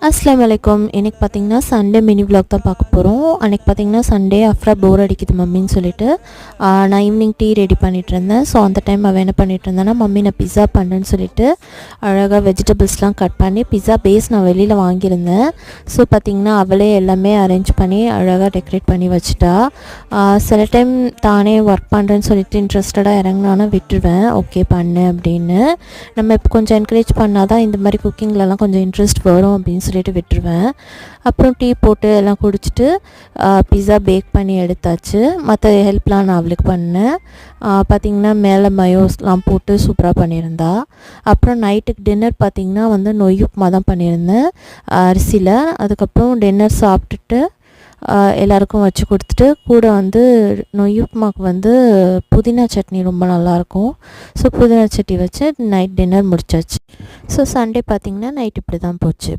அஸ்ஸலாமு அலைக்கும். இன்னைக்கு பார்த்தீங்கன்னா சண்டே மினி vlog தான் பார்க்க போகிறோம். அன்றைக்கி பார்த்தீங்கன்னா சண்டே ஆஃப்டர் போர் அடிக்குது மம்மின்னு சொல்லிட்டு நான் ஈவினிங் டீ ரெடி பண்ணிகிட்டு இருந்தேன். ஸோ அந்த டைம் அவள் என்ன பண்ணிகிட்டு இருந்தேன்னா, மம்மி நான் பிஸா பண்ணுறேன்னு சொல்லிட்டு அழகாக வெஜிடபிள்ஸ்லாம் கட் பண்ணி பிஸா பேஸ் நான் வெளியில் வாங்கியிருந்தேன். ஸோ பார்த்திங்கன்னா அவளே எல்லாமே அரேஞ்ச் பண்ணி அழகாக டெக்கரேட் பண்ணி வச்சுட்டா. சில டைம் தானே ஒர்க் பண்ணுறேன்னு சொல்லிட்டு இன்ட்ரெஸ்டடாக இறங்கினானா விட்டுருவேன், ஓகே பண்ணு அப்படின்னு. நம்ம இப்போ கொஞ்சம் என்கரேஜ் பண்ணால் தான் இந்த மாதிரி குக்கிங்லலாம் கொஞ்சம் இன்ட்ரெஸ்ட் வரும் அப்படின்னு சொல்லிட்டு விட்டுருவேன். அப்புறம் டீ போட்டு எல்லாம் குடிச்சிட்டு பிஸா பேக் பண்ணி எடுத்தாச்சு. மற்ற ஹெல்ப்லாம் நான் அவளுக்கு பண்ணேன். பார்த்திங்கன்னா மேலே மயோஸ்லாம் போட்டு சூப்பராக பண்ணியிருந்தா. அப்புறம் நைட்டுக்கு டின்னர் பார்த்திங்கன்னா நொய் உப்புமா தான் பண்ணியிருந்தேன் அரிசியில். அதுக்கப்புறம் டின்னர் சாப்பிட்டுட்டு எல்லாருக்கும் வச்சு கொடுத்துட்டு கூட நொய் உப்புமாவுக்கு புதினா சட்னி ரொம்ப நல்லாயிருக்கும். ஸோ புதினா சட்னி வச்சு நைட் டின்னர் முடிச்சாச்சு. ஸோ சண்டே பார்த்திங்கன்னா நைட் இப்படி தான் போச்சு.